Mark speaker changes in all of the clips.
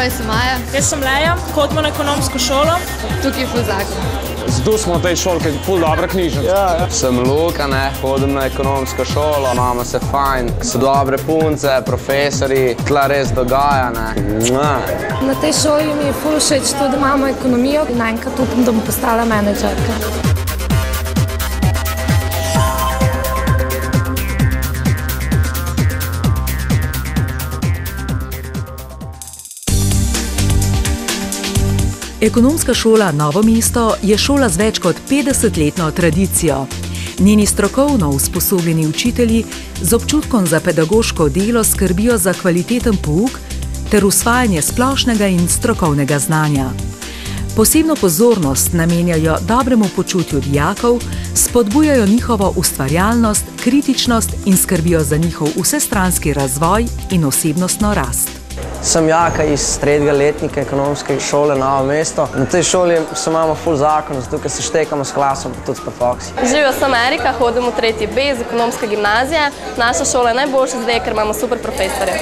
Speaker 1: Zdravo, jaz sem Maja.
Speaker 2: Jaz sem Leja, hodimo na ekonomsko šolo.
Speaker 1: Tukaj je ful zakon.
Speaker 3: Zato smo v tej šoli, ker je ful dobra knjižnica.
Speaker 4: Sem Luka, hodim na ekonomsko šolo, imamo se fajn, so dobre punce, profesori, tla res dogaja.
Speaker 5: Na tej šoli mi je ful všeč to, da imamo ekonomijo in enkrat upam, da bom postala menedžerka.
Speaker 6: Ekonomska šola Novo mesto je šola z več kot 50-letno tradicijo. Njeni strokovno usposobljeni učitelji z občutkom za pedagoško delo skrbijo za kvaliteten pouk ter usvajanje splošnega in strokovnega znanja. Posebno pozornost namenjajo dobremu počutju dijakov, spodbujajo njihovo ustvarjalnost, kritičnost in skrbijo za njihov vsestranski razvoj in osebnostno rast.
Speaker 4: Sem Jaka iz 3. letnika ekonomske šole Novo mesto. Na tej šoli imamo ful zakon, zato ker se štekamo s klasom, pa tudi s Foxy.
Speaker 7: Živijo sem Erika, hodim v 3. B z ekonomske gimnazije. Naša šola je najboljša zdaj, ker imamo super profesorje.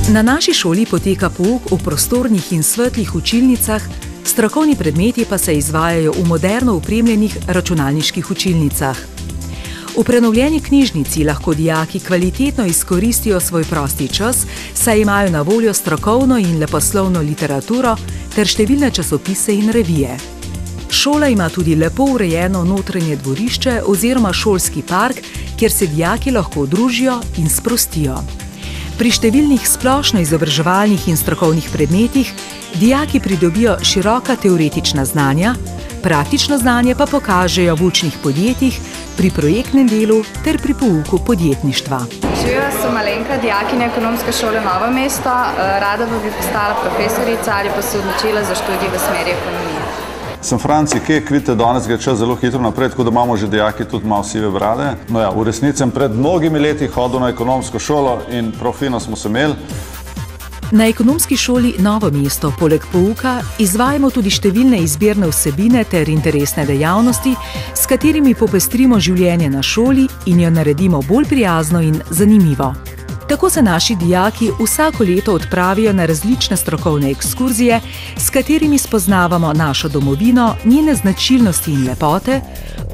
Speaker 6: Na naši šoli poteka pouk v prostornih in svetlih učilnicah, strokovni predmeti pa se izvajajo v moderno opremljenih računalniških učilnicah. V prenovljeni knjižnici lahko dijaki kvalitetno izkoristijo svoj prosti čas, saj imajo na voljo strokovno in leposlovno literaturo ter številne časopise in revije. Šola ima tudi lepo urejeno notranje dvorišče oziroma šolski park, kjer se dijaki lahko družijo in sprostijo. Pri številnih splošno izobraževalnih in strokovnih predmetih dijaki pridobijo široka teoretična znanja, praktično znanje pa pokažejo v učnih podjetjih, pri projektnem delu ter pri pouku podjetništva.
Speaker 8: Živijo, sem Alenka, dijakinja ekonomske šole Novo mesto. Rada bi postala profesorica ali pa se odločila za študij v smeri ekonomije.
Speaker 9: Sem Franci Kek, vidite, danes gre čas zelo hitro naprej, tako da imamo že dijaki tudi malo sive brade. No ja, v resnici sem pred mnogimi leti hodil na ekonomsko šolo in profino smo se imeli.
Speaker 6: Na ekonomski šoli Novo mesto poleg pouka izvajamo tudi številne izbirne vsebine ter interesne dejavnosti, s katerimi popestrimo življenje na šoli in jo naredimo bolj prijazno in zanimivo. Tako se naši dijaki vsako leto odpravijo na različne strokovne ekskurzije, s katerimi spoznavamo našo domovino, njene značilnosti in lepote,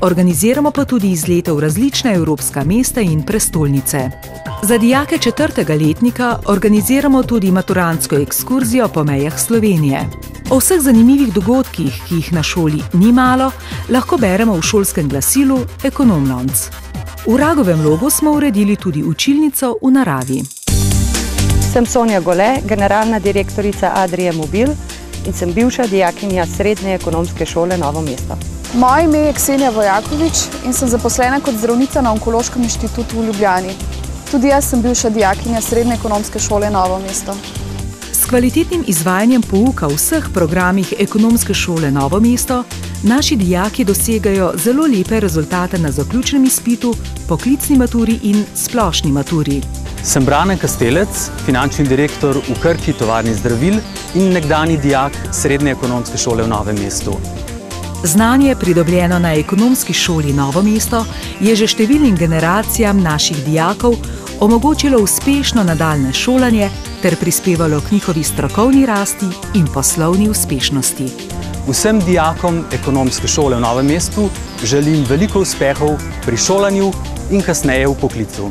Speaker 6: organiziramo pa tudi izlete v različna evropska mesta in prestolnice. Za dijake 4. letnika organiziramo tudi maturantsko ekskurzijo po mejah Slovenije. O vseh zanimivih dogodkih, ki jih na šoli ni malo, lahko beremo v šolskem glasilu Ekonomlonc. V Ragovem Logu smo uredili tudi učilnico v naravi.
Speaker 10: Sem Sonja Gole, generalna direktorica Adrie Mobil in sem bivša dijakinja Srednje ekonomske šole Novo mesto.
Speaker 11: Moje ime je Ksenija Vojakovič in sem zaposlena kot zdravnica na Onkološkem inštitutu v Ljubljani. Tudi jaz sem bivša dijakinja Srednje ekonomske šole Novo mesto.
Speaker 6: S kvalitetnim izvajanjem pouka v vseh programih ekonomske šole Novo mesto naši dijaki dosegajo zelo lepe rezultate na zaključnem izpitu, poklicni maturi in splošni maturi.
Speaker 12: Sem Brane Kastelec, finančni direktor v Krki tovarni zdravil in nekdanji dijak Srednje ekonomske šole v Novem mestu.
Speaker 6: Znanje, pridobljeno na ekonomski šoli Novo mesto, je že številnim generacijam naših dijakov omogočilo uspešno nadaljnje šolanje ter prispevalo k njihovi strokovni rasti in poslovni uspešnosti.
Speaker 12: Vsem dijakom ekonomske šole v Novem mestu želim veliko uspehov pri šolanju in kasneje v poklicu.